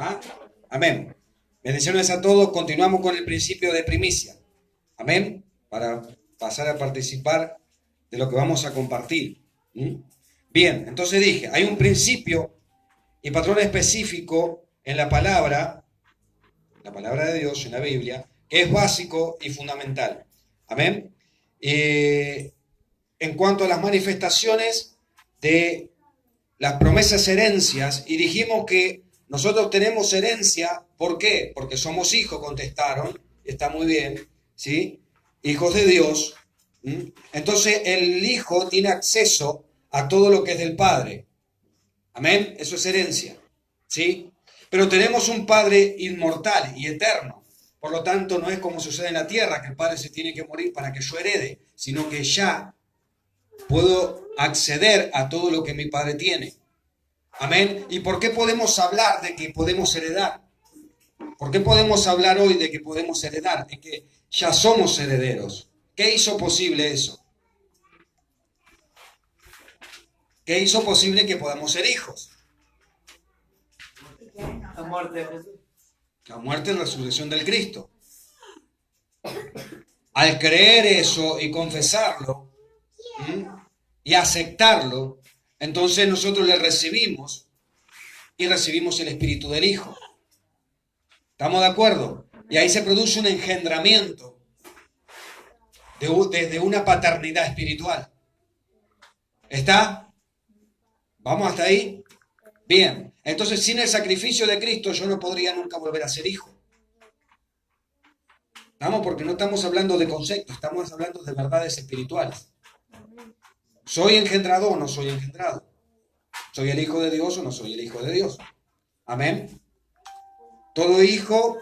¿Ah? Amén. Bendiciones a todos. Continuamos con el principio de primicia. Amén. Para pasar a participar de lo que vamos a compartir. ¿Mm? Bien, entonces dije, hay un principio y patrón específico en la palabra de Dios, en la Biblia, que es básico y fundamental. Amén. Eh, en cuanto a las manifestaciones de las promesas herencias, y dijimos que nosotros tenemos herencia, ¿por qué? Porque somos hijos, contestaron, está muy bien, ¿sí? Hijos de Dios. ¿Mm? Entonces el hijo tiene acceso a todo lo que es del Padre. Amén, eso es herencia, ¿sí? Pero tenemos un Padre inmortal y eterno. Por lo tanto, no es como sucede en la tierra, que el Padre se tiene que morir para que yo herede, sino que ya puedo acceder a todo lo que mi Padre tiene. Amén. ¿Y por qué podemos hablar de que podemos heredar? ¿Por qué podemos hablar hoy de que podemos heredar? De que ya somos herederos. ¿Qué hizo posible eso? ¿Qué hizo posible que podamos ser hijos? La muerte de Jesús. La muerte y la resurrección del Cristo. Al creer eso y confesarlo, ¿m? Y aceptarlo, entonces nosotros le recibimos y recibimos el Espíritu del Hijo. ¿Estamos de acuerdo? Y ahí se produce un engendramiento desde una paternidad espiritual. ¿Está? ¿Vamos hasta ahí? Bien. Entonces, sin el sacrificio de Cristo, yo no podría nunca volver a ser hijo. ¿Estamos? Porque no estamos hablando de conceptos, estamos hablando de verdades espirituales. ¿Soy engendrado o no soy engendrado? ¿Soy el hijo de Dios o no soy el hijo de Dios? Amén. Todo hijo,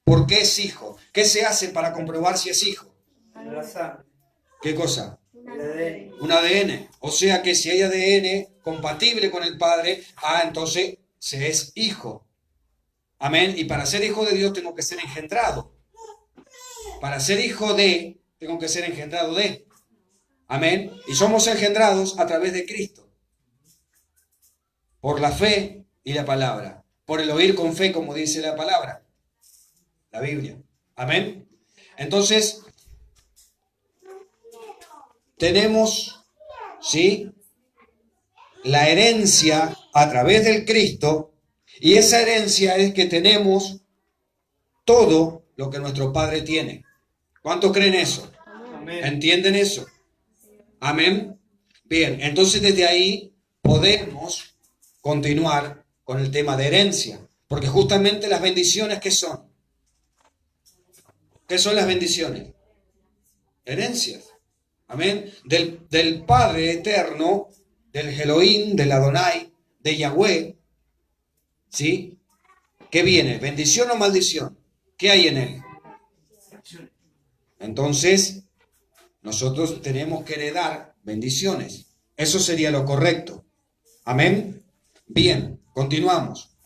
¿por qué es hijo? ¿Qué se hace para comprobar si es hijo? La sangre. ¿Qué cosa? El ADN. Un ADN. O sea que si hay ADN compatible con el Padre, entonces se es hijo. Amén. Y para ser hijo de Dios tengo que ser engendrado. Para ser hijo de, tengo que ser engendrado de. Amén. Y somos engendrados a través de Cristo. Por la fe y la palabra. Por el oír con fe, como dice la palabra. La Biblia. Amén. Entonces, tenemos, ¿sí?, la herencia a través del Cristo, y esa herencia es que tenemos todo lo que nuestro Padre tiene. ¿Cuántos creen eso? Amén. ¿Entienden eso? Amén. Bien, entonces desde ahí podemos continuar con el tema de herencia, porque justamente las bendiciones, ¿qué son? ¿Qué son las bendiciones? Herencias. Amén. Del Padre eterno, del Elohim, del Adonai, de Yahweh. ¿Sí? ¿Qué viene? ¿Bendición o maldición? ¿Qué hay en él? Entonces, nosotros tenemos que heredar bendiciones. Eso sería lo correcto. Amén. Bien, continuamos.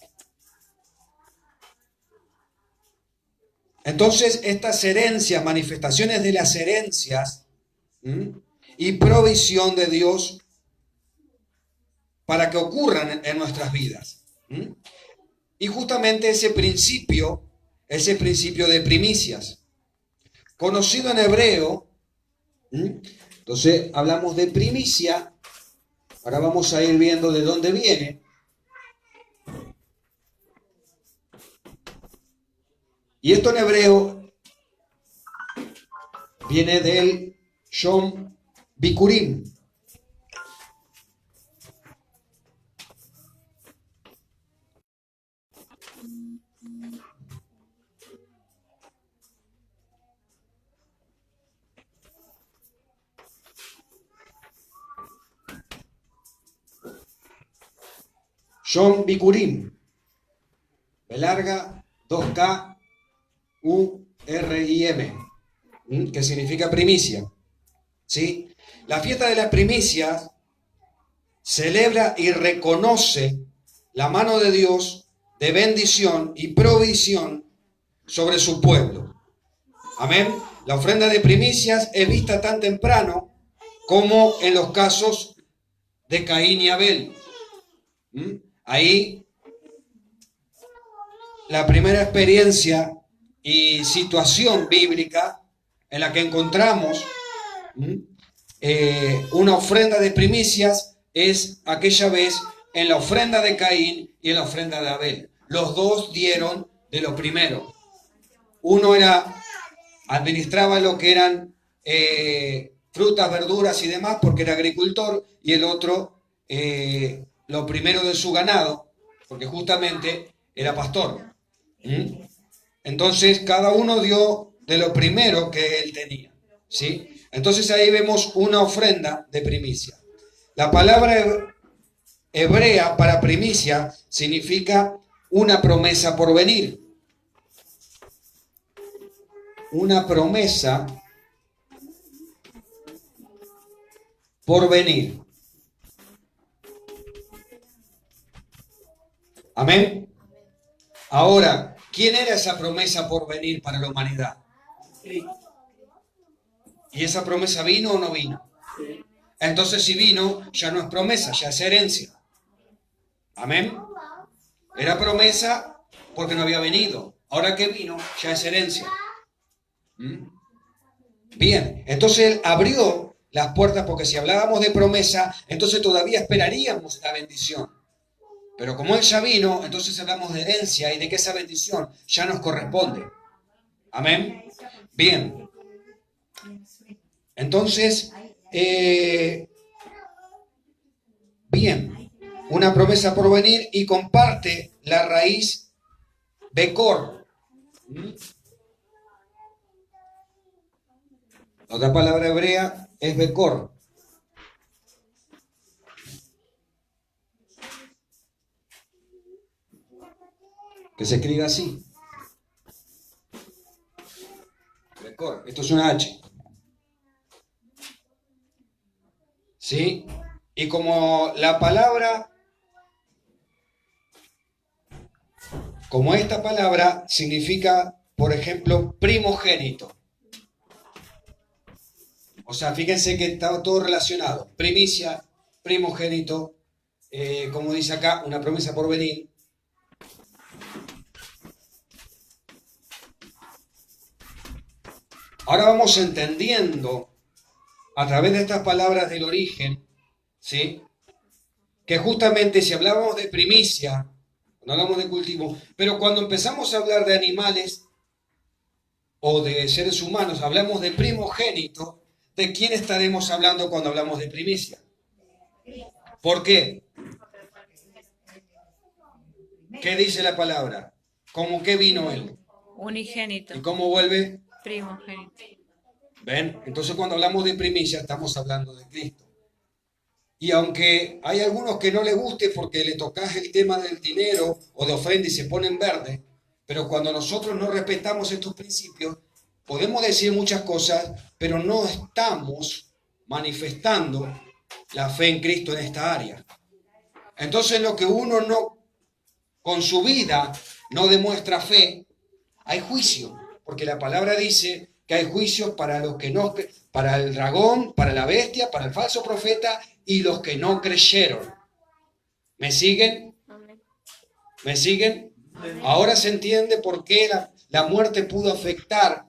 Entonces, estas herencias, manifestaciones de las herencias, ¿m?, y provisión de Dios para que ocurran en nuestras vidas. ¿M? Y justamente ese principio de primicias, conocido en hebreo. ¿M? Entonces, hablamos de primicia. Ahora vamos a ir viendo de dónde viene. Y esto en hebreo viene del Yom Bikurim. Yom Bikurim. B larga, 2K, U-R-I-M. Que significa primicia. ¿Sí? La fiesta de las primicias celebra y reconoce la mano de Dios de bendición y provisión sobre su pueblo. Amén. La ofrenda de primicias es vista tan temprano como en los casos de Caín y Abel. Ahí la primera experiencia y situación bíblica en la que encontramos una ofrenda de primicias es aquella vez en la ofrenda de Caín y en la ofrenda de Abel. Los dos dieron de lo primero. Uno administraba lo que eran frutas, verduras y demás porque era agricultor, y el otro lo primero de su ganado porque justamente era pastor. Entonces cada uno dio de lo primero que él tenía, ¿sí? Entonces ahí vemos una ofrenda de primicia. La palabra hebrea para primicia significa una promesa por venir. Una promesa por venir. Amén. Ahora, ¿quién era esa promesa por venir para la humanidad? ¿Y esa promesa vino o no vino? Entonces, si vino, ya no es promesa, ya es herencia. Amén. Era promesa porque no había venido. Ahora que vino, ya es herencia. Bien, entonces él abrió las puertas, porque si hablábamos de promesa, entonces todavía esperaríamos la bendición. Pero como él ya vino, entonces hablamos de herencia y de que esa bendición ya nos corresponde. Amén. Bien. Entonces, bien, una promesa por venir, y comparte la raíz Becor. La otra palabra hebrea es Becor. Que se escribe así. Becor. Esto es una H. ¿Sí? Y como la palabra, como esta palabra significa, por ejemplo, primogénito. O sea, fíjense que está todo relacionado. Primicia, primogénito, como dice acá, una promesa por venir. Ahora vamos entendiendo a través de estas palabras del origen, ¿sí? Que justamente si hablábamos de primicia, cuando hablamos de cultivo, pero cuando empezamos a hablar de animales o de seres humanos, hablamos de primogénito, ¿de quién estaremos hablando cuando hablamos de primicia? ¿Por qué? ¿Qué dice la palabra? ¿Cómo que vino él? Unigénito. ¿Y cómo vuelve? Primogénito. ¿Ven? Entonces cuando hablamos de primicia estamos hablando de Cristo. Y aunque hay algunos que no les guste porque le tocas el tema del dinero o de ofrenda y se ponen verde, pero cuando nosotros no respetamos estos principios, podemos decir muchas cosas, pero no estamos manifestando la fe en Cristo en esta área. Entonces lo que uno no, con su vida, no demuestra fe, hay juicio, porque la palabra dice que hay juicios para los que no, para el dragón, para la bestia, para el falso profeta y los que no creyeron. ¿Me siguen? ¿Me siguen? Ahora se entiende por qué la muerte pudo afectar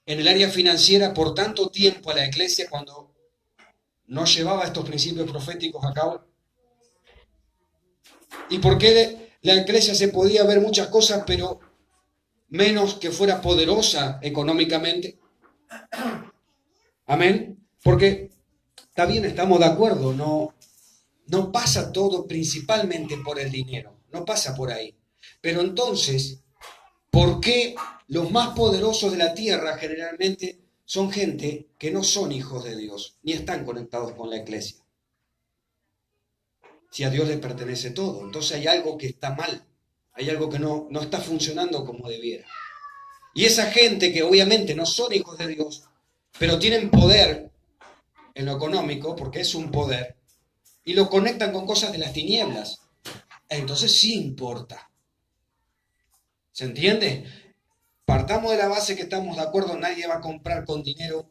en el área financiera por tanto tiempo a la iglesia cuando no llevaba estos principios proféticos a cabo. Y por qué la iglesia se podía ver muchas cosas, pero menos que fuera poderosa económicamente. Amén. Porque está bien, estamos de acuerdo, no pasa todo principalmente por el dinero, no pasa por ahí. Pero entonces, ¿por qué los más poderosos de la tierra generalmente son gente que no son hijos de Dios, ni están conectados con la iglesia? Si a Dios le pertenece todo, entonces hay algo que está mal, hay algo que no está funcionando como debiera. Y esa gente que obviamente no son hijos de Dios, pero tienen poder en lo económico, porque es un poder, y lo conectan con cosas de las tinieblas, entonces sí importa. ¿Se entiende? Partamos de la base que estamos de acuerdo, nadie va a comprar con dinero,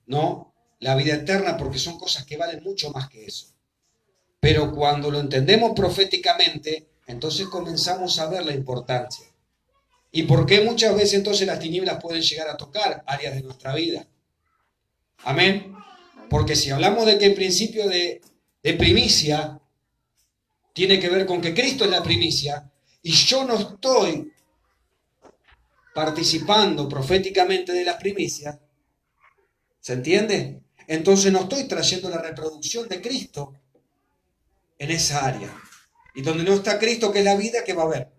¿no?, la vida eterna, porque son cosas que valen mucho más que eso. Pero cuando lo entendemos proféticamente, entonces comenzamos a ver la importancia. ¿Y por qué muchas veces entonces las tinieblas pueden llegar a tocar áreas de nuestra vida? Amén. Porque si hablamos de que el principio de primicia tiene que ver con que Cristo es la primicia y yo no estoy participando proféticamente de las primicias, ¿se entiende? Entonces no estoy trayendo la reproducción de Cristo en esa área. Y donde no está Cristo, que es la vida, ¿qué va a haber?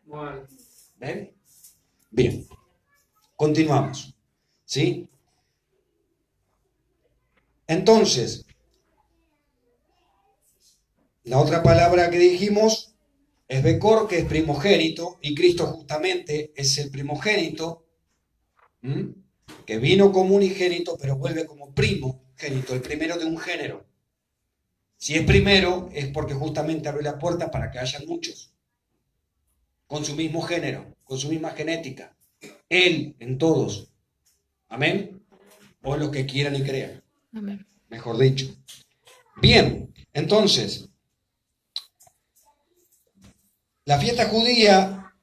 Muerte. ¿Ven? Bien, continuamos. ¿Sí? Entonces, la otra palabra que dijimos es Becor, que es primogénito, y Cristo justamente es el primogénito, que vino como unigénito, pero vuelve como primogénito, el primero de un género. Si es primero, es porque justamente abre la puerta para que haya muchos, con su mismo género, con su misma genética. Él en todos. Amén. O en los que quieran y crean. Amén. Mejor dicho. Bien, entonces, la fiesta judía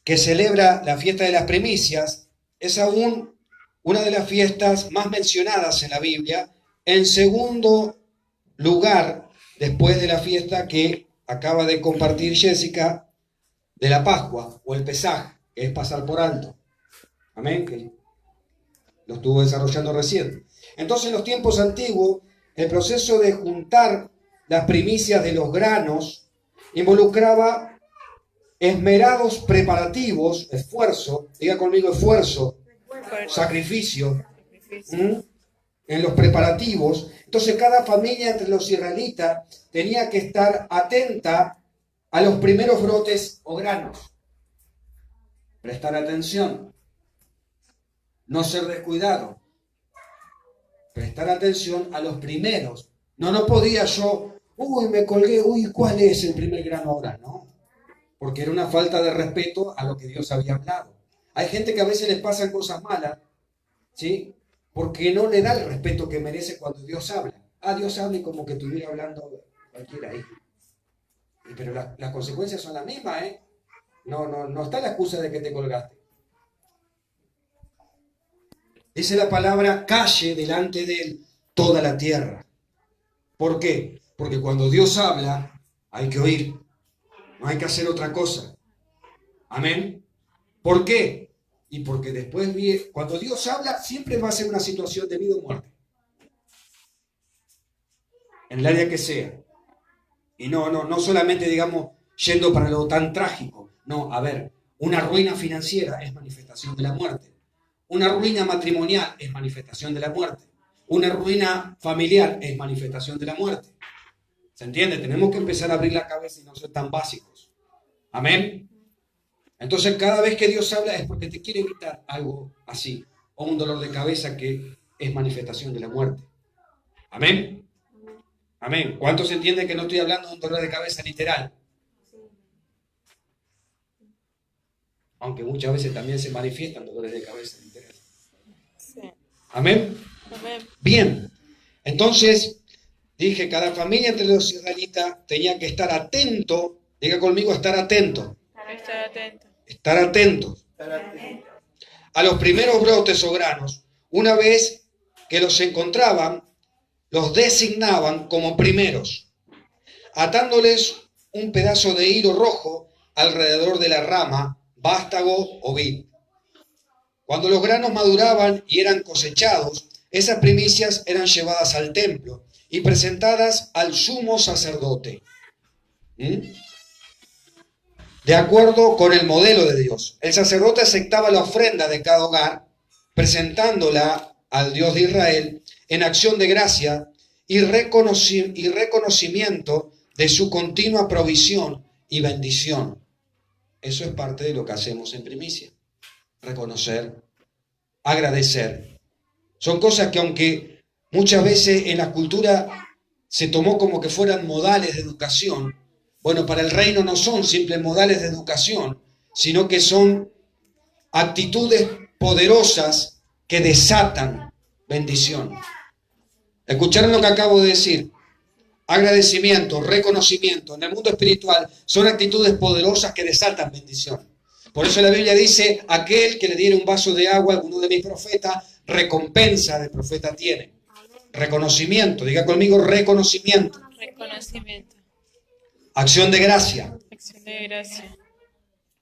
que celebra la fiesta de las primicias es aún una de las fiestas más mencionadas en la Biblia. En segundo lugar, después de la fiesta que acaba de compartir Jessica, de la Pascua o el Pesaj, que es pasar por alto. Amén, que lo estuvo desarrollando recién. Entonces, en los tiempos antiguos, el proceso de juntar las primicias de los granos involucraba esmerados preparativos, esfuerzo, diga conmigo esfuerzo, sacrificio, en los preparativos. Entonces, cada familia entre los israelitas tenía que estar atenta a los primeros brotes o granos. Prestar atención. No ser descuidado. Prestar atención a los primeros. No podía yo, me colgué, ¿cuál es el primer grano ahora? No, porque era una falta de respeto a lo que Dios había hablado. Hay gente que a veces les pasan cosas malas, ¿sí? Porque no le da el respeto que merece cuando Dios habla. Dios habla y como que estuviera hablando cualquiera ahí. Pero las consecuencias son las mismas, ¿eh? No está la excusa de que te colgaste. Dice la palabra, calle delante de él toda la tierra. ¿Por qué? Porque cuando Dios habla, hay que oír. No hay que hacer otra cosa. Amén. ¿Por qué? Y porque después, cuando Dios habla, siempre va a ser una situación de vida o muerte. En el área que sea. Y no solamente, digamos, yendo para lo tan trágico. No, a ver, una ruina financiera es manifestación de la muerte. Una ruina matrimonial es manifestación de la muerte. Una ruina familiar es manifestación de la muerte. ¿Se entiende? Tenemos que empezar a abrir la cabeza y no ser tan básicos. Amén. Entonces, cada vez que Dios habla es porque te quiere evitar algo así. O un dolor de cabeza que es manifestación de la muerte. Amén. Amén. ¿Cuántos entienden que no estoy hablando de un dolor de cabeza literal? Aunque muchas veces también se manifiestan dolores de cabeza literales. Sí. Amén. Amén. Bien. Entonces, dije, cada familia entre los israelitas tenía que estar atento. Diga conmigo, estar atento. Estar atento. Estar atentos Estar atento. a los primeros brotes o granos. Una vez que los encontraban, los designaban como primeros, atándoles un pedazo de hilo rojo alrededor de la rama, vástago o vid. Cuando los granos maduraban y eran cosechados, esas primicias eran llevadas al templo y presentadas al sumo sacerdote. De acuerdo con el modelo de Dios, el sacerdote aceptaba la ofrenda de cada hogar, presentándola al Dios de Israel en acción de gracia y reconocimiento de su continua provisión y bendición. Eso es parte de lo que hacemos en primicia. Reconocer, agradecer. Son cosas que aunque muchas veces en la cultura se tomó como que fueran modales de educación, bueno, para el reino no son simples modales de educación, sino que son actitudes poderosas que desatan bendición. ¿Escucharon lo que acabo de decir? agradecimiento, reconocimiento en el mundo espiritual son actitudes poderosas que desatan bendición. Por eso la Biblia dice, aquel que le diere un vaso de agua a alguno de mis profetas, recompensa del profeta tiene. Reconocimiento, diga conmigo reconocimiento. Reconocimiento. Acción de gracia. Acción de gracia.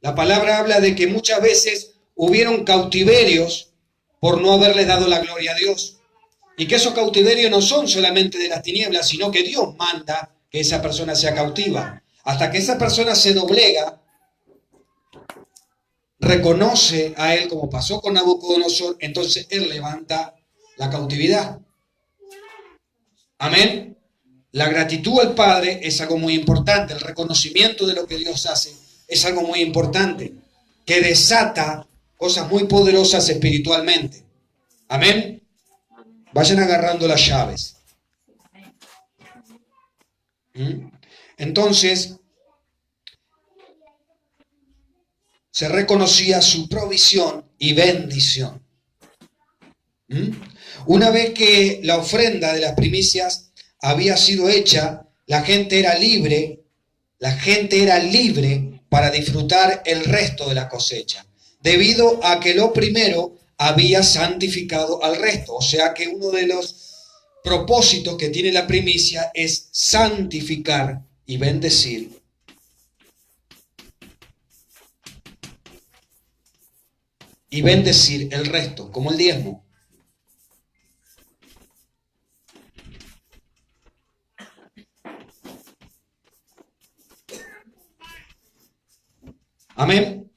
La palabra habla de que muchas veces hubieron cautiverios por no haberle dado la gloria a Dios. Y que esos cautiverios no son solamente de las tinieblas, sino que Dios manda que esa persona sea cautiva. Hasta que esa persona se doblega, reconoce a él como pasó con Nabucodonosor, entonces él levanta la cautividad. Amén. La gratitud al Padre es algo muy importante. El reconocimiento de lo que Dios hace es algo muy importante, que desata cosas muy poderosas espiritualmente. Amén. Vayan agarrando las llaves. Entonces, se reconocía su provisión y bendición. Una vez que la ofrenda de las primicias había sido hecha, la gente era libre para disfrutar el resto de la cosecha, debido a que lo primero había santificado al resto. O sea que uno de los propósitos que tiene la primicia es santificar y bendecir. Y bendecir el resto, como el diezmo. Amén.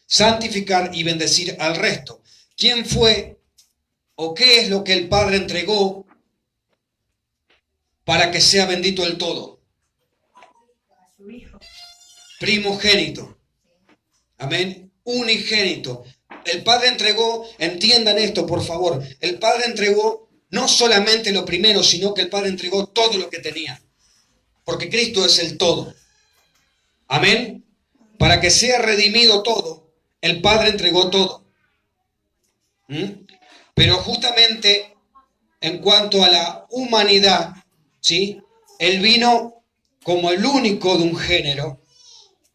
Santificar y bendecir al resto. ¿Quién fue o qué es lo que el Padre entregó para que sea bendito el todo? Primogénito. Amén. Unigénito. El Padre entregó, entiendan esto por favor, el Padre entregó no solamente lo primero, sino que el Padre entregó todo lo que tenía. Porque Cristo es el todo. Amén. Para que sea redimido todo, el Padre entregó todo. Pero justamente en cuanto a la humanidad, ¿sí? Él vino como el único de un género,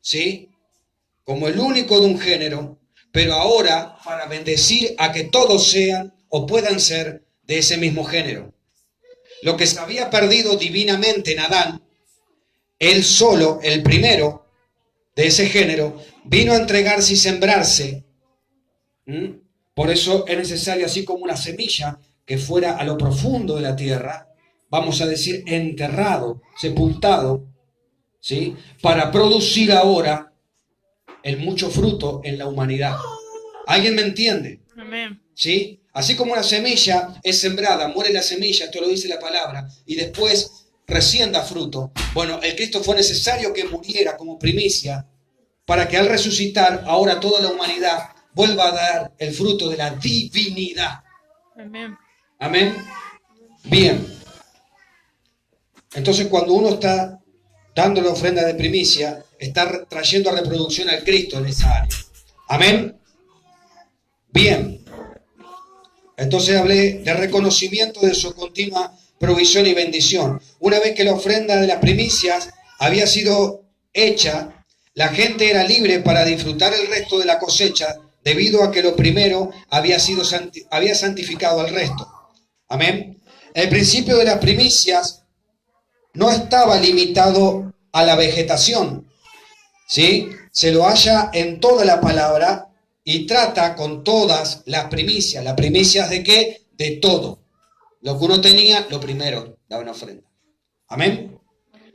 ¿sí? Como el único de un género, pero ahora para bendecir a que todos sean o puedan ser de ese mismo género. Lo que se había perdido divinamente en Adán, él solo, el primero de ese género, vino a entregarse y sembrarse. Por eso es necesario, así como una semilla que fuera a lo profundo de la tierra, vamos a decir enterrado, sepultado, ¿sí? Para producir ahora el mucho fruto en la humanidad. ¿Alguien me entiende? Amén. ¿Sí? Así como una semilla es sembrada, muere la semilla, esto lo dice la palabra, y después recién da fruto. Bueno, el Cristo fue necesario que muriera como primicia para que al resucitar ahora toda la humanidad vuelva a dar el fruto de la divinidad. Amén. Amén. Bien. Entonces cuando uno está dando la ofrenda de primicia, está trayendo a reproducción al Cristo en esa área. Amén. Bien. Entonces hablé de reconocimiento de su continua provisión y bendición. Una vez que la ofrenda de las primicias había sido hecha, la gente era libre para disfrutar el resto de la cosecha, debido a que lo primero había santificado al resto. Amén. El principio de las primicias no estaba limitado a la vegetación, ¿sí? Se lo halla en toda la palabra y trata con todas las primicias. ¿Las primicias de qué? De todo. Lo que uno tenía, lo primero, daba una ofrenda. Amén.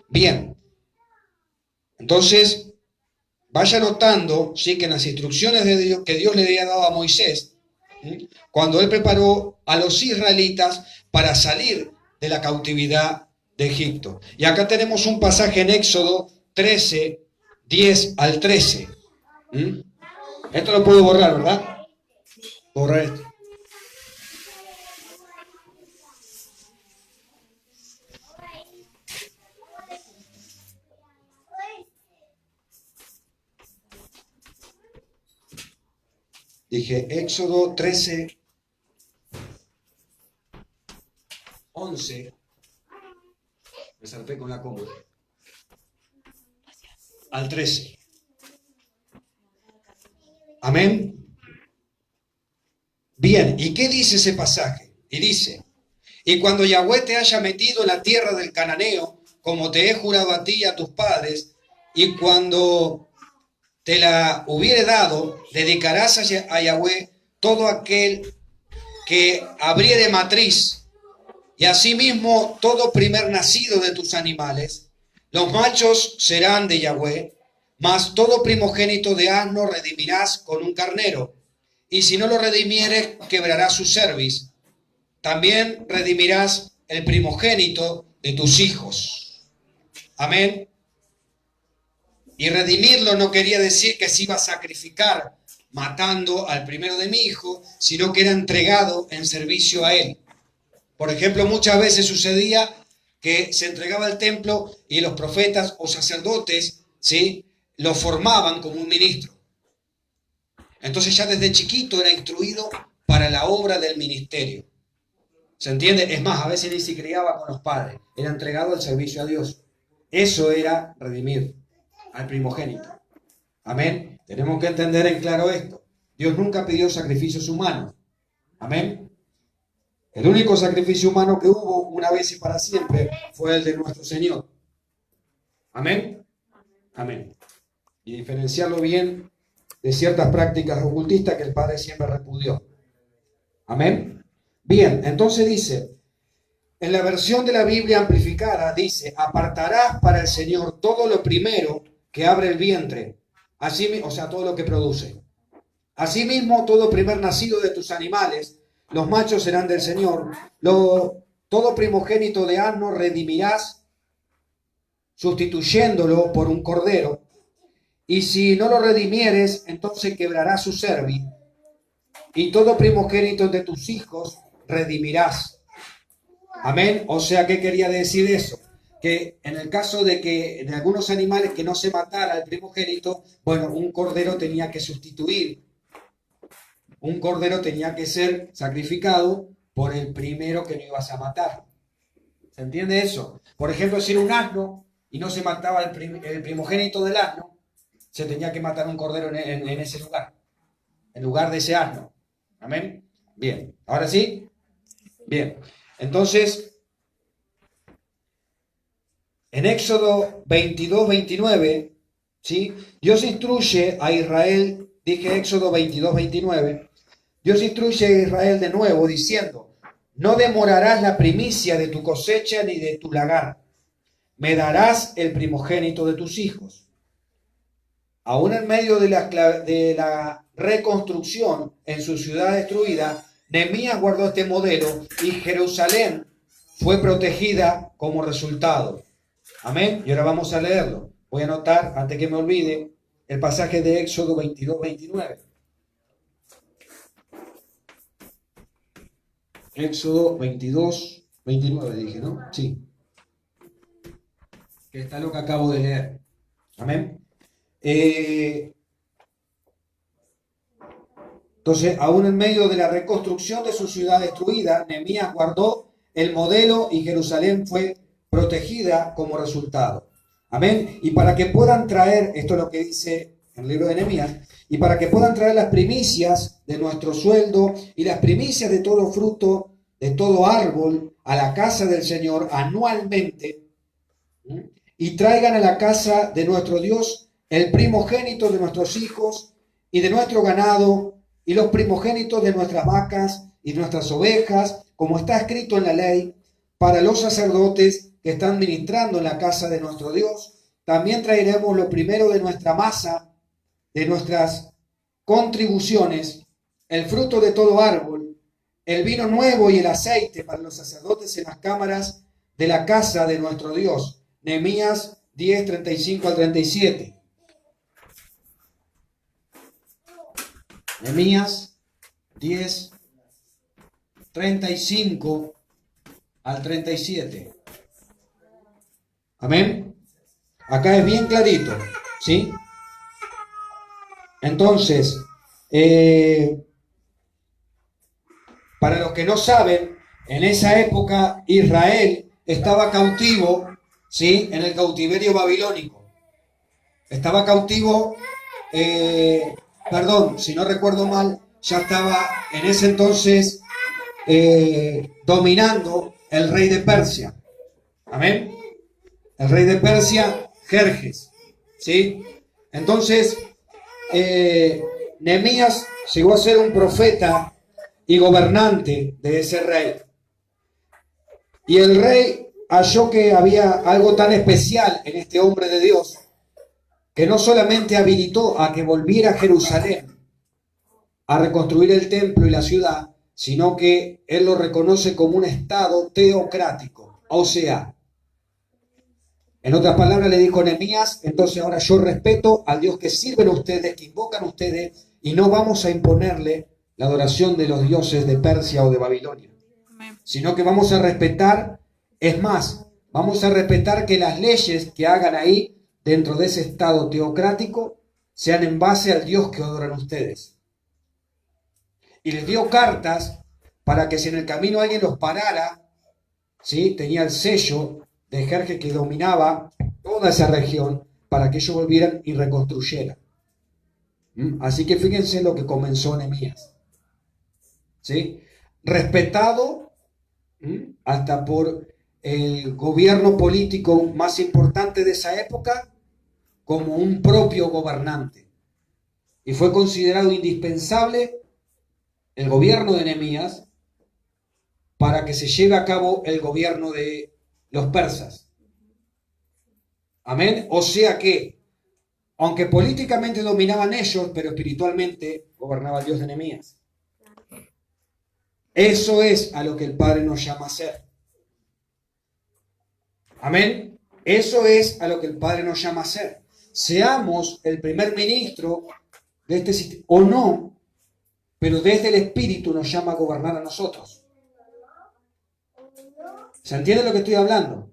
Bien. Entonces, vaya notando, ¿sí? Que en las instrucciones de Dios, que Dios le había dado a Moisés, ¿sí? Cuando él preparó a los israelitas para salir de la cautividad de Egipto. Y acá tenemos un pasaje en Éxodo 13, 10 al 13. Esto lo puedo borrar, ¿verdad? Borrar esto. Dije Éxodo 13, 11. zarpé con la cómoda. Al 13. Amén. Bien, ¿y qué dice ese pasaje? Y dice, y cuando Yahweh te haya metido en la tierra del cananeo, como te he jurado a ti y a tus padres, y cuando te la hubiere dado, dedicarás a Yahweh todo aquel que abriere matriz, y asimismo todo primer nacido de tus animales. Los machos serán de Yahweh, mas todo primogénito de asno redimirás con un carnero, y si no lo redimieres, quebrarás su cerviz. También redimirás el primogénito de tus hijos. Amén. Y redimirlo no quería decir que se iba a sacrificar matando al primero de mi hijo, sino que era entregado en servicio a él. Por ejemplo, muchas veces sucedía que se entregaba al templo y los profetas o sacerdotes, ¿sí?, lo formaban como un ministro. Entonces ya desde chiquito era instruido para la obra del ministerio. ¿Se entiende? Es más, a veces ni se criaba con los padres, era entregado al servicio a Dios. Eso era redimir al primogénito. Amén. Tenemos que entender en claro esto. Dios nunca pidió sacrificios humanos. Amén. El único sacrificio humano que hubo una vez y para siempre fue el de nuestro Señor. Amén. Amén. Y diferenciarlo bien de ciertas prácticas ocultistas que el Padre siempre repudió. Amén. Bien, entonces dice, en la versión de la Biblia amplificada dice, apartarás para el Señor todo lo primero que abre el vientre, así, o sea, todo lo que produce. Asimismo, todo primer nacido de tus animales, los machos serán del Señor. Todo primogénito de asno redimirás, sustituyéndolo por un cordero. Y si no lo redimieres, entonces quebrarás su cerviz. Y todo primogénito de tus hijos redimirás. Amén. O sea, ¿qué quería decir eso? Que en el caso de que de algunos animales que no se matara el primogénito, bueno, un cordero tenía que sustituir. Un cordero tenía que ser sacrificado por el primero que no ibas a matar. ¿Se entiende eso? Por ejemplo, si era un asno y no se mataba el primogénito del asno, se tenía que matar un cordero en ese lugar, en lugar de ese asno. Amén. Bien, ¿ahora sí? Bien, entonces, en Éxodo 22, 29, ¿sí?, Dios instruye a Israel, dije Éxodo 22, 29, Dios instruye a Israel de nuevo diciendo, no demorarás la primicia de tu cosecha ni de tu lagar, me darás el primogénito de tus hijos. Aún en medio de la reconstrucción en su ciudad destruida, Nehemías guardó este modelo y Jerusalén fue protegida como resultado. Amén. Y ahora vamos a leerlo. Voy a anotar, antes que me olvide, el pasaje de Éxodo 22, 29. Éxodo 22, 29 dije, ¿no? Sí. Que está lo que acabo de leer. Amén. Entonces, aún en medio de la reconstrucción de su ciudad destruida, Nehemías guardó el modelo y Jerusalén fue protegida como resultado. Amén. Y para que puedan traer, esto es lo que dice en el libro de Nehemías, y para que puedan traer las primicias de nuestro sueldo y las primicias de todo fruto, de todo árbol, a la casa del Señor anualmente, y traigan a la casa de nuestro Dios el primogénito de nuestros hijos y de nuestro ganado, y los primogénitos de nuestras vacas y nuestras ovejas, como está escrito en la ley, para los sacerdotes que están ministrando en la casa de nuestro Dios. También traeremos lo primero de nuestra masa, de nuestras contribuciones, el fruto de todo árbol, el vino nuevo y el aceite para los sacerdotes en las cámaras de la casa de nuestro Dios. Nehemías 10, 35 al 37. Nehemías 10, 35 al 37. Amén. Acá es bien clarito, ¿sí? Entonces, para los que no saben, en esa época Israel estaba cautivo ¿sí? En el cautiverio babilónico. Estaba cautivo, si no recuerdo mal, ya estaba en ese entonces dominando el rey de Persia. Amén. El rey de Persia, Jerjes. ¿Sí? Entonces, Nehemías llegó a ser un profeta y gobernante de ese rey. Y el rey halló que había algo tan especial en este hombre de Dios, que no solamente habilitó a que volviera a Jerusalén a reconstruir el templo y la ciudad, sino que él lo reconoce como un estado teocrático. O sea, en otras palabras le dijo Nehemías, entonces ahora yo respeto al Dios que sirven ustedes, que invocan ustedes, y no vamos a imponerle la adoración de los dioses de Persia o de Babilonia, sino que vamos a respetar, es más, vamos a respetar que las leyes que hagan ahí, dentro de ese estado teocrático, sean en base al Dios que adoran ustedes. Y les dio cartas para que si en el camino alguien los parara, ¿sí? Tenía el sello de Jerjes que dominaba toda esa región para que ellos volvieran y reconstruyeran. Así que fíjense lo que comenzó Nehemías, ¿sí? Respetado hasta por el gobierno político más importante de esa época como un propio gobernante. Y fue considerado indispensable el gobierno de Nehemías para que se lleve a cabo el gobierno de los persas. Amén. O sea que, aunque políticamente dominaban ellos, pero espiritualmente gobernaba el Dios de Nehemías. Eso es a lo que el Padre nos llama a hacer. Amén. Eso es a lo que el Padre nos llama a hacer. Seamos el primer ministro de este sistema o no, pero desde el Espíritu nos llama a gobernar a nosotros. ¿Se entiende lo que estoy hablando?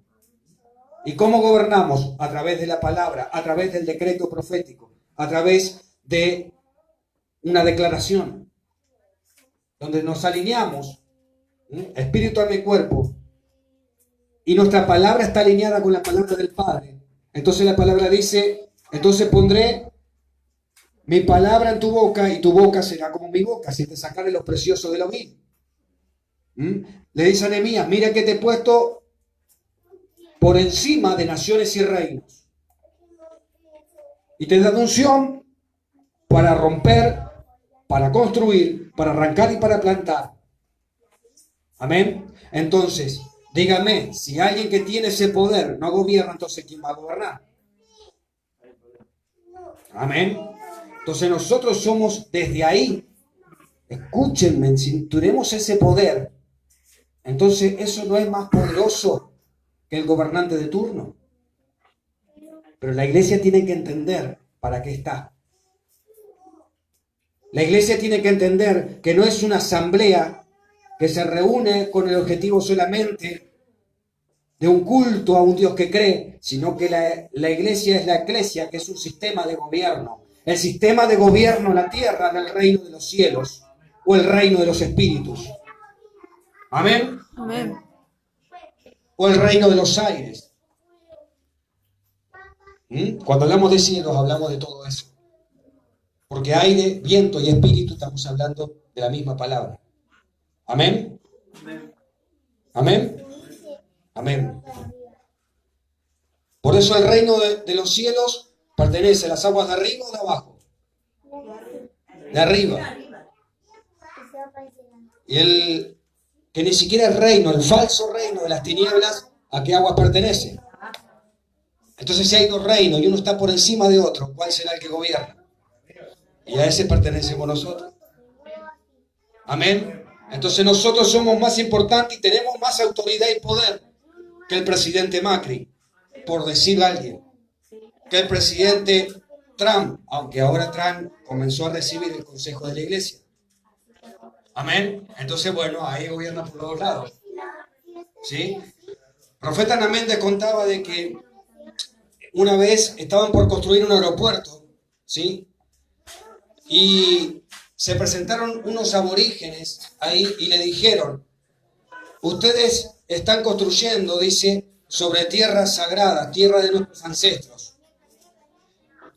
¿Y cómo gobernamos? A través de la palabra, a través del decreto profético, a través de una declaración, donde nos alineamos, espíritu, alma y cuerpo, y nuestra palabra está alineada con la palabra del Padre. Entonces la palabra dice, entonces pondré mi palabra en tu boca y tu boca será como mi boca, si te sacaré lo precioso de lo vil. Le dice a Nehemías, mira que te he puesto por encima de naciones y reinos. Y te he dado unción para romper, para construir, para arrancar y para plantar. Amén. Entonces, dígame, si alguien que tiene ese poder no gobierna, entonces ¿quién va a gobernar? Amén. Entonces nosotros somos desde ahí, escúchenme, si tenemos ese poder, entonces eso no es más poderoso que el gobernante de turno. Pero la iglesia tiene que entender para qué está. La iglesia tiene que entender que no es una asamblea que se reúne con el objetivo solamente de un culto a un Dios que cree, sino que la iglesia es la eclesia, que es un sistema de gobierno. El sistema de gobierno en la tierra del reino de los cielos o el reino de los espíritus. Amén. Amén. O el reino de los aires. Cuando hablamos de cielos, hablamos de todo eso. Porque aire, viento y espíritu, estamos hablando de la misma palabra. Amén. Amén. Amén. Por eso el reino de los cielos pertenece a las aguas de arriba o de abajo. De arriba. Y el que ni siquiera el reino, el falso reino de las tinieblas, ¿a qué aguas pertenece? Entonces si hay dos reinos y uno está por encima de otro, ¿cuál será el que gobierna? Y a ese pertenecemos nosotros. Amén. Entonces nosotros somos más importantes y tenemos más autoridad y poder que el presidente Macri, por decir a alguien, que el presidente Trump, aunque ahora Trump comenzó a recibir el consejo de la iglesia. Amén. Entonces, bueno, ahí gobierna por todos lados. ¿Sí? Profeta Naméndez contaba de que una vez estaban por construir un aeropuerto, ¿sí? Y se presentaron unos aborígenes ahí y le dijeron, ustedes están construyendo, dice, sobre tierras sagradas, tierra de nuestros ancestros.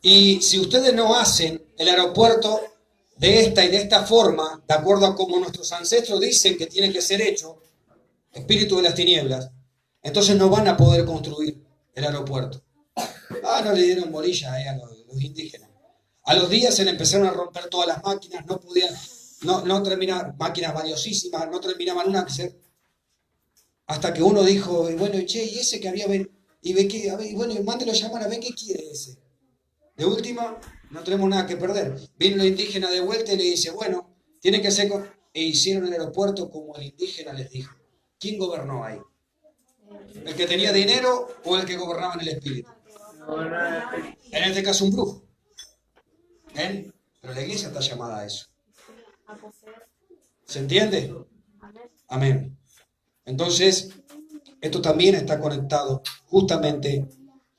Y si ustedes no hacen el aeropuerto de esta y de esta forma, de acuerdo a como nuestros ancestros dicen que tiene que ser hecho, espíritu de las tinieblas, entonces no van a poder construir el aeropuerto. No le dieron bolilla ahí a los indígenas. A los días se le empezaron a romper todas las máquinas, no podían, no terminaban, máquinas valiosísimas, no terminaban una, hasta que uno dijo, bueno, che, y ese que había, y ve que, a ver, y bueno, mándelo a llamar a ver qué quiere ese. De última, no tenemos nada que perder. Vino el indígena de vuelta y le dice, bueno, tienen que hacer, e hicieron el aeropuerto como el indígena les dijo. ¿Quién gobernó ahí? ¿El que tenía dinero o el que gobernaba en el espíritu? En este caso un brujo. ¿Ven? Pero la iglesia está llamada a eso. ¿Se entiende? Amén. Entonces, esto también está conectado justamente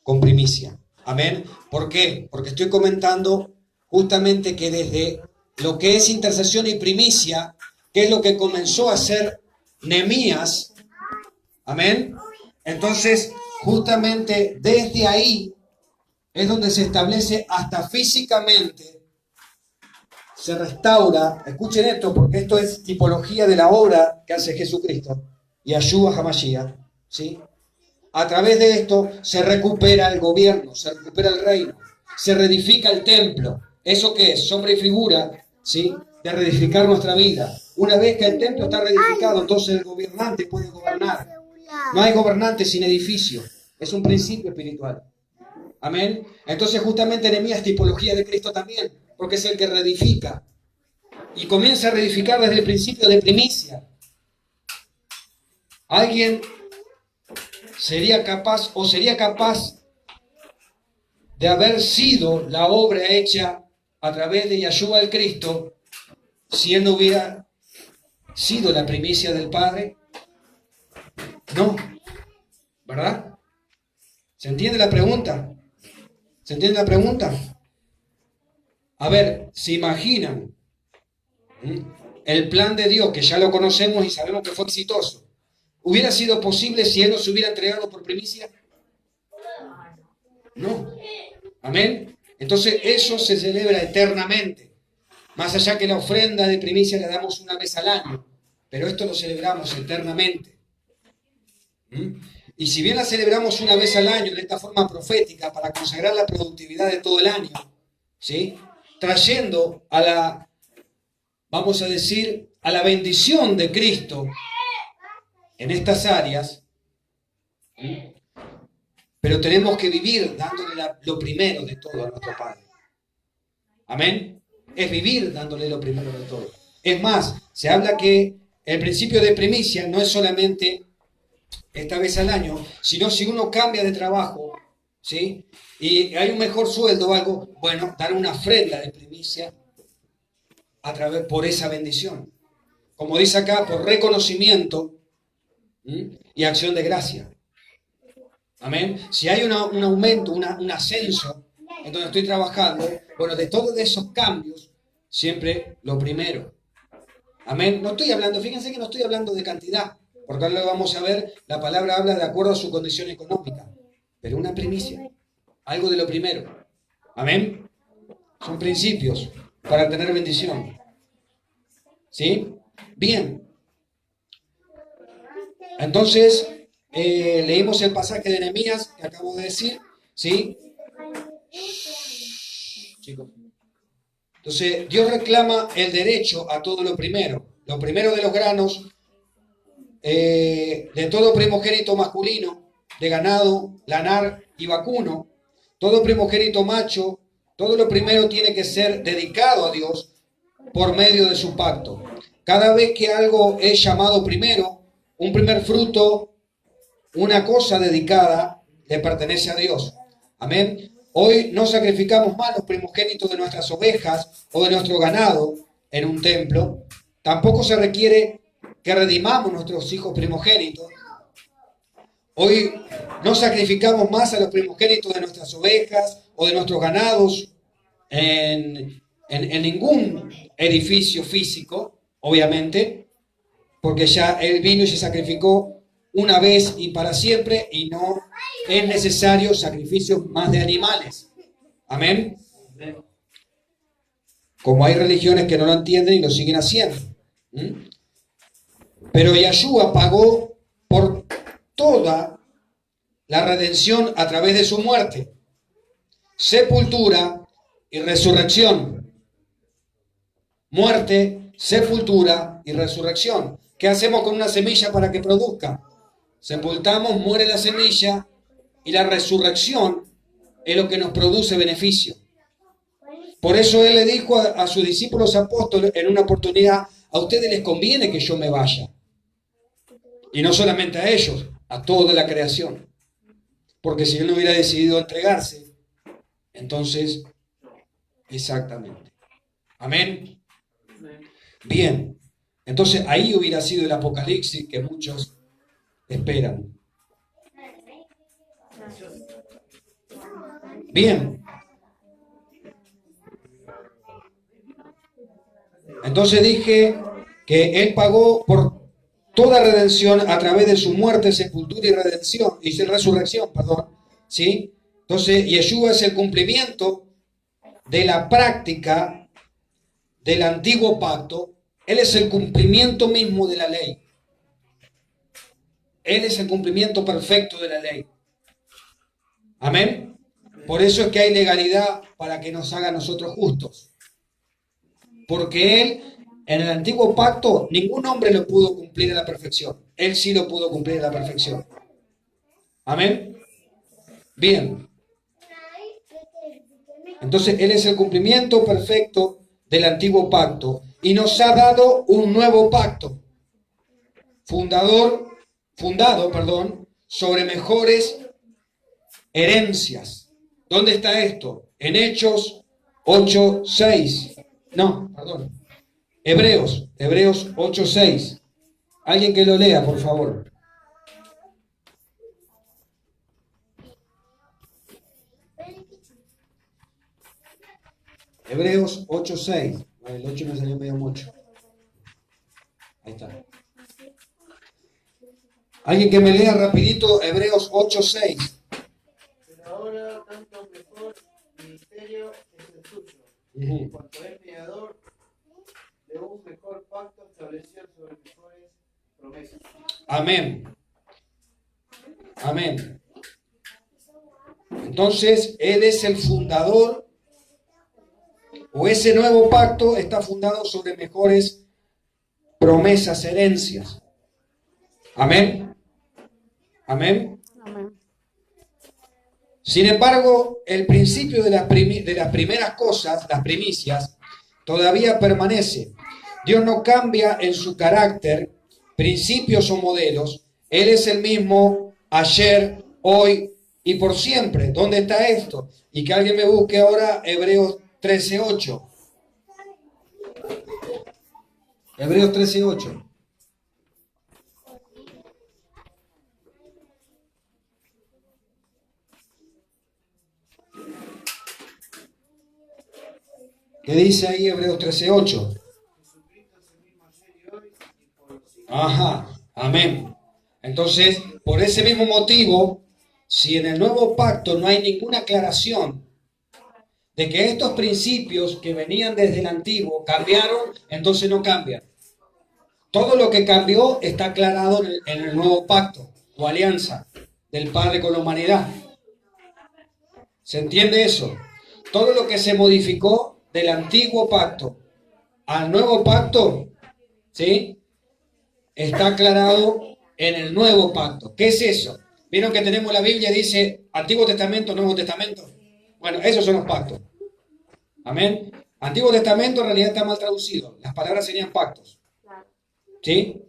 con primicia. Amén. ¿Por qué? Porque estoy comentando justamente que desde lo que es intercesión y primicia, que es lo que comenzó a hacer Nehemías, amén. Entonces, justamente desde ahí es donde se establece hasta físicamente, se restaura, escuchen esto, porque esto es tipología de la obra que hace Jesucristo, Yahshua HaMashiach, ¿sí? A través de esto se recupera el gobierno, se recupera el reino, se reedifica el templo. ¿Eso qué es? Sombra y figura, ¿sí? De reedificar nuestra vida. Una vez que el templo está reedificado, entonces el gobernante puede gobernar. No hay gobernante sin edificio. Es un principio espiritual. Amén. Entonces justamente Nehemías es tipología de Cristo también, porque es el que reedifica. Y comienza a reedificar desde el principio de primicia. Alguien sería capaz de haber sido la obra hecha a través de Yahshua el Cristo si él no hubiera sido la primicia del Padre. No, ¿verdad? ¿Se entiende la pregunta? ¿Se entiende la pregunta? A ver, ¿se imaginan el plan de Dios, que ya lo conocemos y sabemos que fue exitoso? ¿Hubiera sido posible si Él nos hubiera entregado por primicia? No. Amén. Entonces eso se celebra eternamente. Más allá que la ofrenda de primicia la damos una vez al año, pero esto lo celebramos eternamente. Y si bien la celebramos una vez al año de esta forma profética para consagrar la productividad de todo el año, ¿sí? Trayendo a la, vamos a decir, a la bendición de Cristo en estas áreas, ¿sí? Pero tenemos que vivir dándole lo primero de todo a nuestro Padre. Amén. Es vivir dándole lo primero de todo. Es más, se habla que el principio de primicia no es solamente esta vez al año, sino si uno cambia de trabajo, ¿sí? Y hay un mejor sueldo o algo, bueno, dar una ofrenda de primicia a través, por esa bendición. Como dice acá, por reconocimiento y acción de gracia. Amén. Si hay un aumento, un ascenso en donde estoy trabajando, bueno, de todos esos cambios, siempre lo primero. Amén. No estoy hablando, fíjense que no estoy hablando de cantidad, porque ahora lo vamos a ver, la palabra habla de acuerdo a su condición económica, pero una primicia, algo de lo primero. Amén. Son principios para tener bendición. ¿Sí? Bien. Entonces, leímos el pasaje de Nehemías que acabo de decir, ¿sí? Chicos. Entonces, Dios reclama el derecho a todo lo primero de los granos, de todo primogénito masculino, de ganado, lanar y vacuno, todo primogénito macho, todo lo primero tiene que ser dedicado a Dios por medio de su pacto. Cada vez que algo es llamado primero, un primer fruto, una cosa dedicada, le pertenece a Dios. Amén. Hoy no sacrificamos más los primogénitos de nuestras ovejas o de nuestro ganado en un templo. Tampoco se requiere que redimamos nuestros hijos primogénitos. Hoy no sacrificamos más a los primogénitos de nuestras ovejas o de nuestros ganados en ningún edificio físico, obviamente, porque ya Él vino y se sacrificó una vez y para siempre y no es necesario sacrificios más de animales. Amén. Como hay religiones que no lo entienden y lo siguen haciendo. Pero Yeshua pagó por toda la redención a través de su muerte, sepultura y resurrección. Muerte, sepultura y resurrección. ¿Qué hacemos con una semilla para que produzca? Sepultamos, muere la semilla y la resurrección es lo que nos produce beneficio. Por eso Él le dijo a sus discípulos apóstoles en una oportunidad: a ustedes les conviene que yo me vaya. Y no solamente a ellos, a toda la creación. Porque si Él no hubiera decidido entregarse, entonces, exactamente. Amén. Bien, entonces ahí hubiera sido el apocalipsis que muchos esperan. Bien. Entonces dije que Él pagó por toda redención a través de su muerte, sepultura y redención, y resurrección, perdón, ¿sí? Entonces, Yeshua es el cumplimiento de la práctica del antiguo pacto. Él es el cumplimiento mismo de la ley. Él es el cumplimiento perfecto de la ley. Amén. Por eso es que hay legalidad para que nos haga a nosotros justos. Porque Él, en el antiguo pacto, ningún hombre lo pudo cumplir a la perfección. Él sí lo pudo cumplir a la perfección. Amén. Bien. Entonces, Él es el cumplimiento perfecto del antiguo pacto y nos ha dado un nuevo pacto. Fundado, sobre mejores herencias. ¿Dónde está esto? En Hechos 8:6. No, perdón. Hebreos 8:6. Alguien que lo lea, por favor. Hebreos 8:6. El 8 me salió medio mucho. Ahí está. Alguien que me lea rapidito Hebreos 8:6. Pero ahora tanto mejor ministerio es el suyo. Uh-huh. Cuanto es mediador de un mejor pacto establecido sobre mejores promesas. Amén. Amén. Entonces, Él es el fundador, o ese nuevo pacto está fundado sobre mejores promesas, herencias. Amén. Amén. Amén. Sin embargo, el principio de las primeras cosas, las primicias, todavía permanece. Dios no cambia en su carácter, principios o modelos. Él es el mismo ayer, hoy y por siempre. ¿Dónde está esto? Y que alguien me busque ahora Hebreos 13:8. Hebreos 13:8. ¿Qué dice ahí Hebreos 13:8? Ajá, amén. Entonces, por ese mismo motivo, si en el nuevo pacto no hay ninguna aclaración de que estos principios que venían desde el antiguo cambiaron, entonces no cambian. Todo lo que cambió está aclarado en el nuevo pacto o alianza del Padre con la humanidad. ¿Se entiende eso? Todo lo que se modificó del antiguo pacto al nuevo pacto, ¿sí?, está aclarado en el nuevo pacto. ¿Qué es eso? ¿Vieron que tenemos la Biblia y dice Antiguo Testamento, Nuevo Testamento? Bueno, esos son los pactos. Amén. Antiguo Testamento en realidad está mal traducido. Las palabras serían pactos. ¿Sí?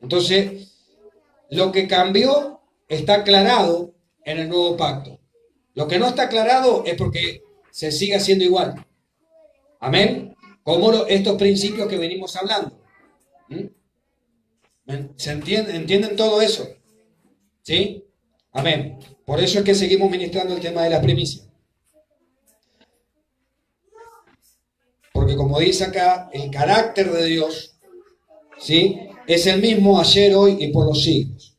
Entonces, lo que cambió está aclarado en el nuevo pacto. Lo que no está aclarado es porque se sigue haciendo igual. Amén. Como estos principios que venimos hablando. ¿Se entienden todo eso? ¿Sí? Amén. Por eso es que seguimos ministrando el tema de la primicia. Porque como dice acá, el carácter de Dios, ¿sí?, es el mismo ayer, hoy y por los siglos.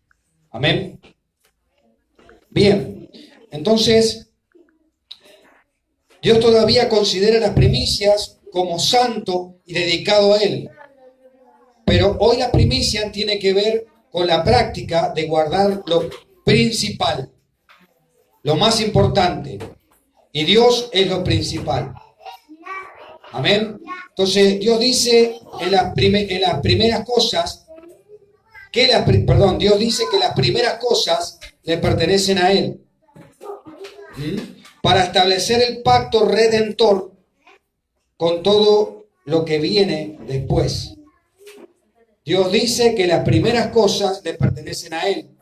Amén. Bien, entonces, Dios todavía considera las primicias como santo y dedicado a Él. Pero hoy la primicia tiene que ver con la práctica de guardar lo principal, lo más importante. Y Dios es lo principal. Amén. Entonces Dios dice en las primeras cosas Dios dice que las primeras cosas le pertenecen a Él. Para establecer el pacto redentor con todo lo que viene después. Dios dice que las primeras cosas le pertenecen a Él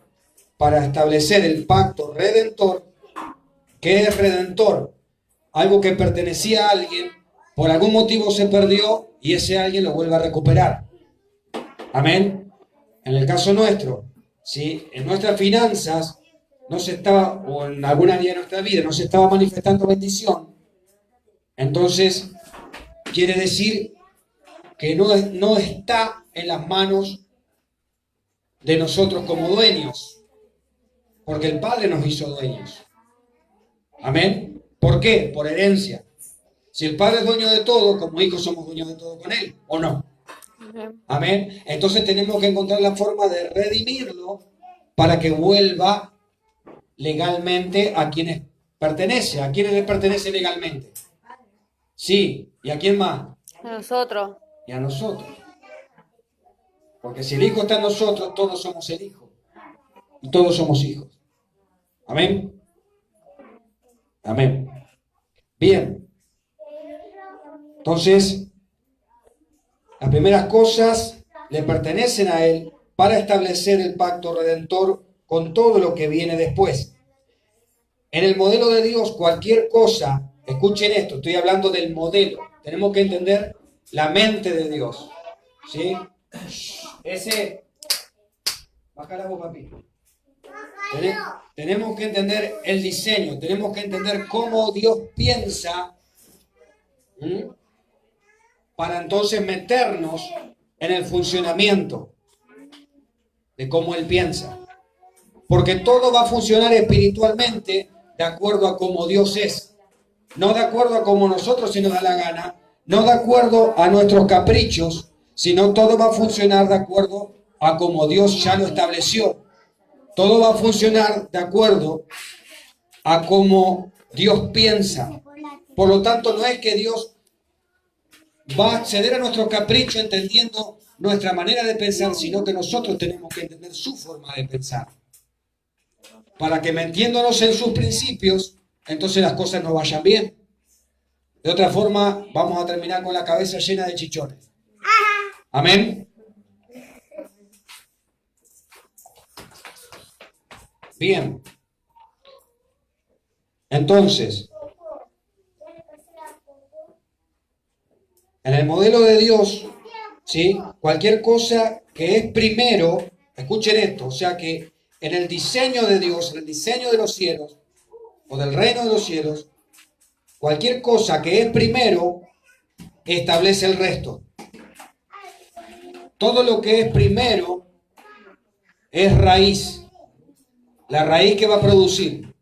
para establecer el pacto redentor. ¿Qué es redentor? Algo que pertenecía a alguien, por algún motivo se perdió y ese alguien lo vuelve a recuperar. Amén. En el caso nuestro, si en nuestras finanzas no se estaba, o en alguna área de nuestra vida no se estaba manifestando bendición, entonces quiere decir que no está en las manos de nosotros como dueños, porque el Padre nos hizo dueños. Amén. ¿Por qué? Por herencia. Si el Padre es dueño de todo, como hijos somos dueños de todo con Él, ¿o no? Amén. Entonces tenemos que encontrar la forma de redimirlo para que vuelva legalmente a quienes pertenece. ¿A quienes le pertenece legalmente? Sí. ¿Y a quién más? A nosotros. Y a nosotros. Porque si el Hijo está en nosotros, todos somos el Hijo. Y todos somos hijos. Amén. Amén. Bien. Entonces, las primeras cosas le pertenecen a Él para establecer el pacto redentor con todo lo que viene después. En el modelo de Dios, cualquier cosa, escuchen esto, estoy hablando del modelo. Tenemos que entender la mente de Dios. ¿Sí? Baja la voz, papi. Tenemos que entender el diseño, tenemos que entender cómo Dios piensa, para entonces meternos en el funcionamiento de cómo Él piensa. Porque todo va a funcionar espiritualmente de acuerdo a cómo Dios es. No de acuerdo a cómo nosotros se nos da la gana, no de acuerdo a nuestros caprichos, sino todo va a funcionar de acuerdo a cómo Dios ya lo estableció. Todo va a funcionar de acuerdo a cómo Dios piensa. Por lo tanto, no es que Dios va a acceder a nuestro capricho entendiendo nuestra manera de pensar, sino que nosotros tenemos que entender su forma de pensar. Para que metiéndonos en sus principios, entonces las cosas no vayan bien. De otra forma, vamos a terminar con la cabeza llena de chichones. Amén. Bien. Entonces, en el modelo de Dios, ¿sí? Cualquier cosa que es primero, escuchen esto, o sea que en el diseño de Dios, en el diseño de los cielos, o del reino de los cielos, cualquier cosa que es primero, establece el resto. Todo lo que es primero es raíz. La raíz que va a producir.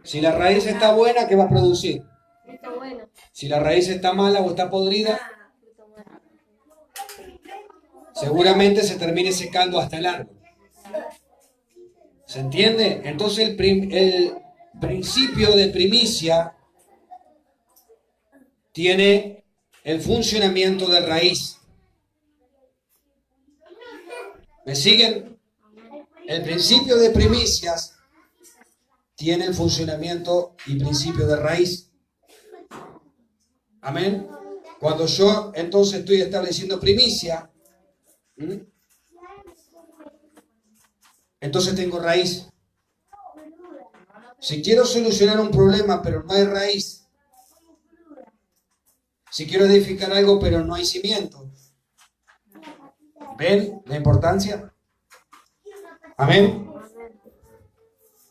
Si la raíz está buena, ¿qué va a producir? Si la raíz está mala o está podrida, seguramente se termine secando hasta el árbol. ¿Se entiende? Entonces el principio de primicia tiene el funcionamiento de raíz. ¿Me siguen? El principio de primicias tiene el funcionamiento y principio de raíz. Amén. Cuando yo entonces estoy estableciendo primicia, entonces tengo raíz. Si quiero solucionar un problema pero no hay raíz, si quiero edificar algo pero no hay cimiento, ¿ven la importancia? Amén.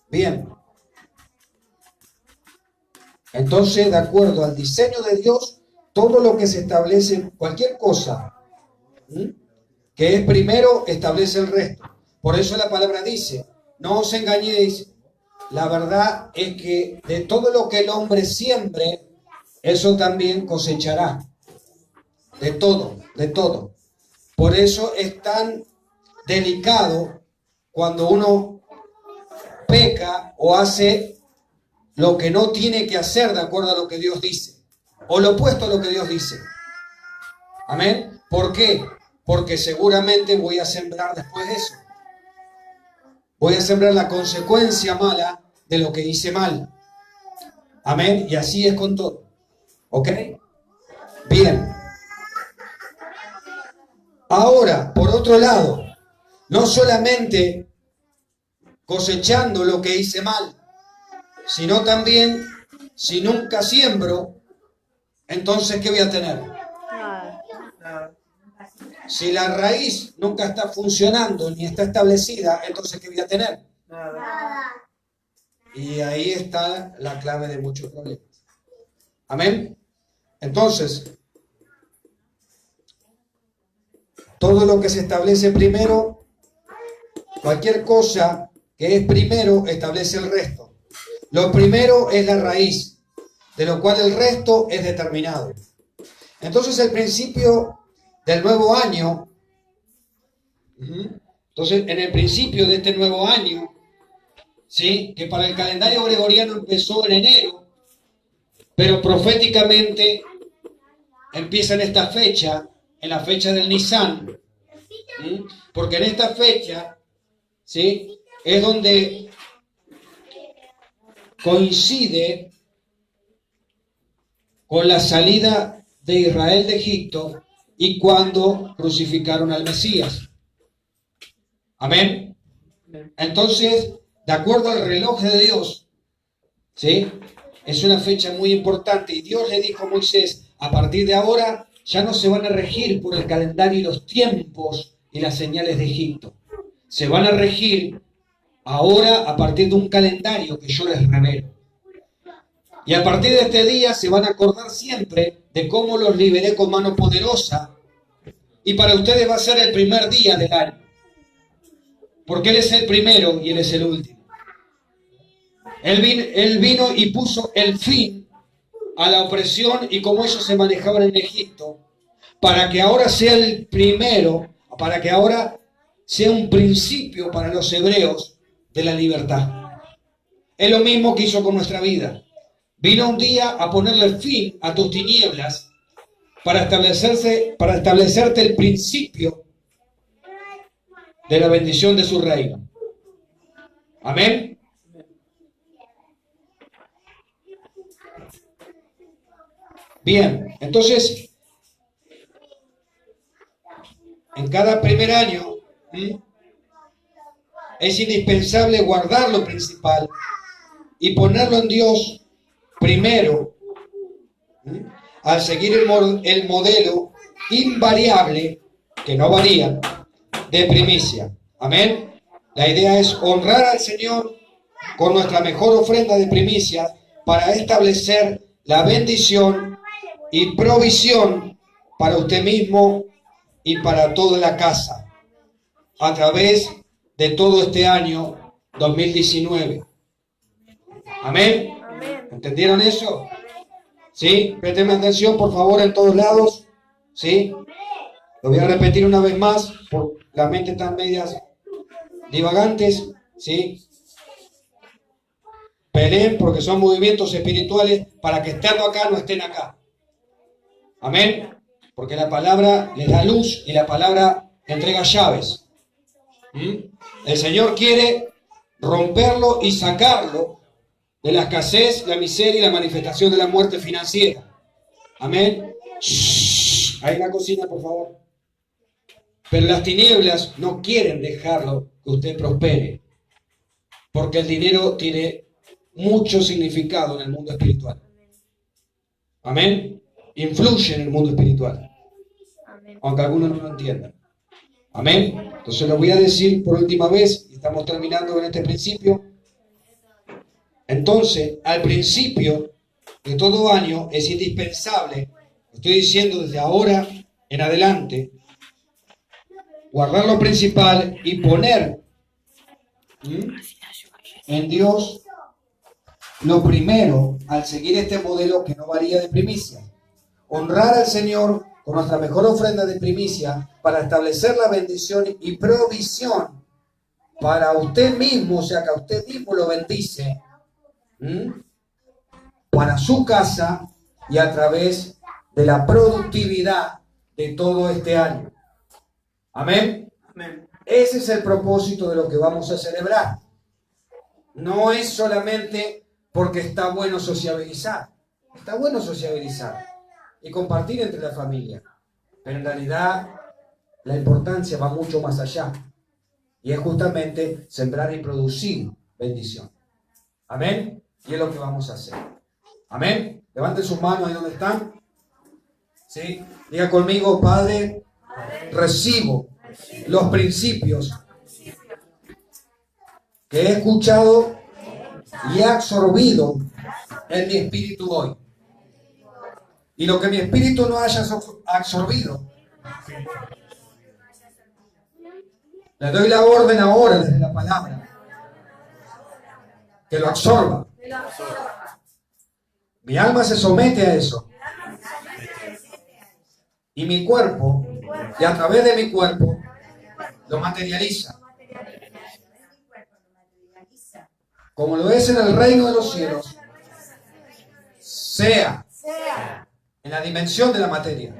Bien. Entonces, de acuerdo al diseño de Dios, todo lo que se establece, cualquier cosa que es primero, establece el resto. Por eso la palabra dice, no os engañéis, la verdad es que de todo lo que el hombre siembre, eso también cosechará. De todo, de todo. Por eso es tan delicado cuando uno peca o hace lo que no tiene que hacer de acuerdo a lo que Dios dice, o lo opuesto a lo que Dios dice. Amén. ¿Por qué? Porque seguramente voy a sembrar después eso. Voy a sembrar la consecuencia mala de lo que hice mal. Amén. Y así es con todo. ¿Ok? Bien. Ahora, por otro lado, no solamente cosechando lo que hice mal, sino también, si nunca siembro, entonces, ¿qué voy a tener? Si la raíz nunca está funcionando ni está establecida, entonces, ¿qué voy a tener? Y ahí está la clave de muchos problemas. Amén. Entonces, todo lo que se establece primero, cualquier cosa que es primero, establece el resto. Lo primero es la raíz, de lo cual el resto es determinado. Entonces, el principio del nuevo año, entonces, en el principio de este nuevo año, ¿sí? Que para el calendario gregoriano empezó en enero, pero proféticamente empieza en esta fecha, en la fecha del Nisan, porque en esta fecha, ¿sí? Es donde coincide con la salida de Israel de Egipto y cuando crucificaron al Mesías. Amén. Entonces, de acuerdo al reloj de Dios, ¿sí? Es una fecha muy importante y Dios le dijo a Moisés, a partir de ahora ya no se van a regir por el calendario y los tiempos y las señales de Egipto. Se van a regir ahora a partir de un calendario que yo les revelo. Y a partir de este día se van a acordar siempre de cómo los liberé con mano poderosa. Y para ustedes va a ser el primer día del año. Porque Él es el primero y Él es el último. Él vino y puso el fin a la opresión y cómo ellos se manejaban en Egipto, para que ahora sea el primero, para que ahora sea un principio para los hebreos de la libertad. Es lo mismo que hizo con nuestra vida. Vino un día a ponerle fin a tus tinieblas para establecerte el principio de la bendición de su reino. Amén. Bien, entonces, en cada primer año es indispensable guardar lo principal y ponerlo en Dios primero, al seguir el modelo invariable, que no varía, de primicia. Amén. La idea es honrar al Señor con nuestra mejor ofrenda de primicia para establecer la bendición y provisión para usted mismo y para toda la casa a través de todo este año 2019. Amén. ¿Entendieron eso? ¿Sí? Presten atención, por favor, en todos lados. ¿Sí? Lo voy a repetir una vez más, por las mentes están medias divagantes. ¿Sí? Peleen porque son movimientos espirituales para que estando acá no estén acá. Amén. Porque la palabra les da luz y la palabra entrega llaves. El Señor quiere romperlo y sacarlo de la escasez, la miseria y la manifestación de la muerte financiera. Amén. Shh. Ahí en la cocina, por favor. Pero las tinieblas no quieren dejarlo que usted prospere. Porque el dinero tiene mucho significado en el mundo espiritual. Amén. Influye en el mundo espiritual. Aunque algunos no lo entiendan. Amén. Entonces lo voy a decir por última vez, y estamos terminando en este principio. Entonces, al principio de todo año es indispensable, estoy diciendo desde ahora en adelante, guardar lo principal y poner en Dios, lo primero, al seguir este modelo que no varía de primicia, honrar al Señor con nuestra mejor ofrenda de primicia para establecer la bendición y provisión para usted mismo, o sea que a usted mismo lo bendice, para su casa y a través de la productividad de todo este año. Amén. Amén. Ese es el propósito de lo que vamos a celebrar. No es solamente porque está bueno sociabilizar. Está bueno sociabilizar y compartir entre la familia. Pero en realidad la importancia va mucho más allá. Y es justamente sembrar y producir bendición. Amén. Y es lo que vamos a hacer. Amén. Levanten sus manos ahí donde están. ¿Sí? Diga conmigo, Padre, recibo los principios que he escuchado y he absorbido en mi espíritu hoy. Y lo que mi espíritu no haya absorbido, le doy la orden ahora desde la palabra que lo absorba. Mi alma se somete a eso. Y mi cuerpo, y a través de mi cuerpo, lo materializa. Como lo es en el reino de los cielos, sea en la dimensión de la materia.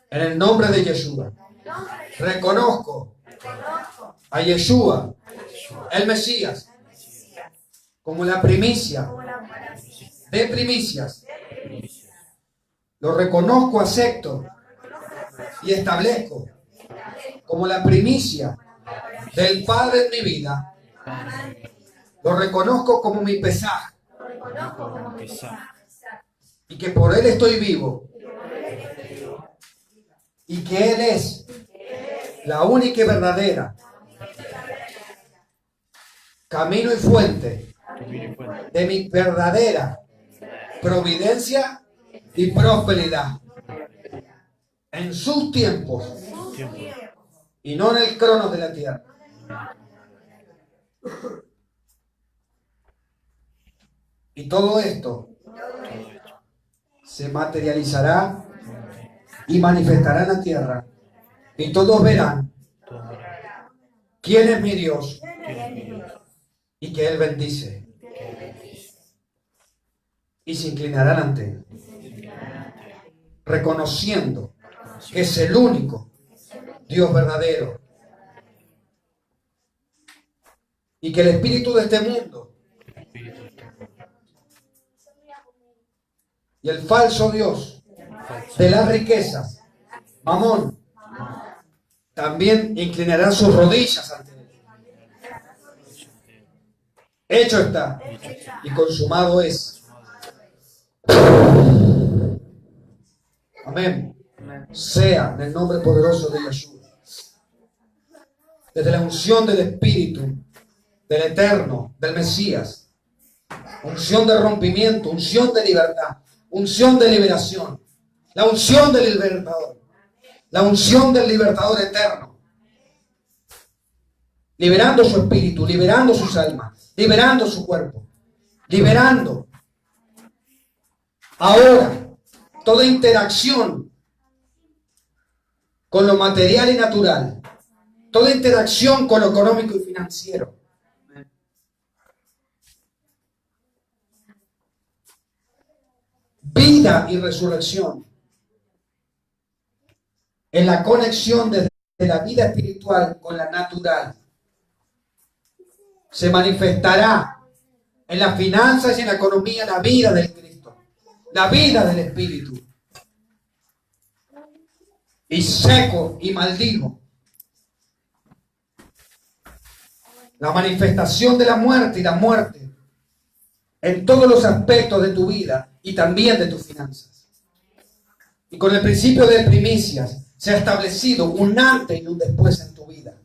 En el nombre de Yeshua. Reconozco a Yeshua, el Mesías, como la primicia de primicias. Lo reconozco, acepto y establezco como la primicia del Padre en mi vida. Lo reconozco como mi pesaje y que por Él estoy vivo y que Él es la única y verdadera camino y fuente de mi verdadera providencia y prosperidad en sus tiempos y no en el cronos de la tierra. Y todo esto se materializará y manifestará en la tierra y todos verán quién es mi Dios y que Él bendice y se inclinarán ante Él, reconociendo que es el único Dios verdadero y que el espíritu de este mundo y el falso Dios de las riquezas, Mamón, también inclinarán sus rodillas ante Él. Hecho está y consumado es. Amén. Sea en el nombre poderoso de Yeshua. Desde la unción del Espíritu, del Eterno, del Mesías. Unción de rompimiento, unción de libertad, unción de liberación. La unción del libertador. La unción del libertador eterno. Liberando su espíritu, liberando sus almas, liberando su cuerpo. Liberando. Ahora, toda interacción con lo material y natural, toda interacción con lo económico y financiero, vida y resurrección, en la conexión de la vida espiritual con la natural, se manifestará en las finanzas y en la economía la vida del Cristo, la vida del Espíritu. Y seco y maldigo la manifestación de la muerte y la muerte en todos los aspectos de tu vida y también de tus finanzas. Y con el principio de primicias se ha establecido un antes y un después en tu vida.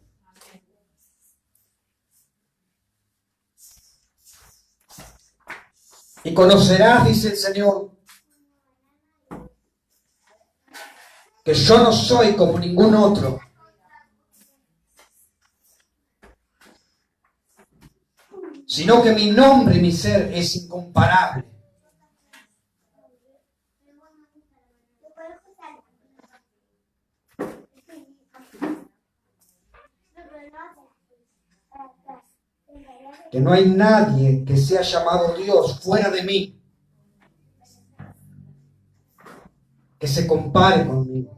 Y conocerás, dice el Señor, que yo no soy como ningún otro. sino que mi nombre y mi ser es incomparable. Que no hay nadie que sea llamado Dios fuera de mí, que se compare conmigo.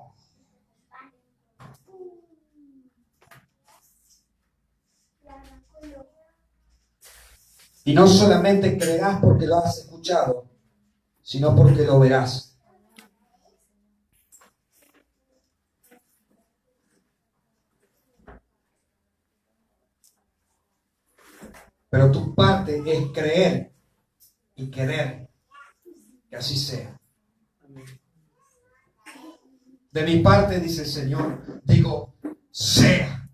Y no solamente creerás porque lo has escuchado, sino porque lo verás. Pero tu parte es creer y querer que así sea. De mi parte, dice el Señor, digo, sea.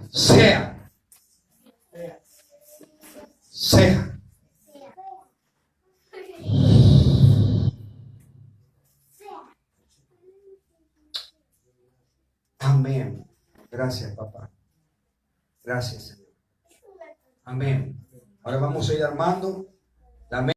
Sea. Sea. Amén. Gracias, papá. Gracias, Señor. Amén. Ahora vamos a ir armando la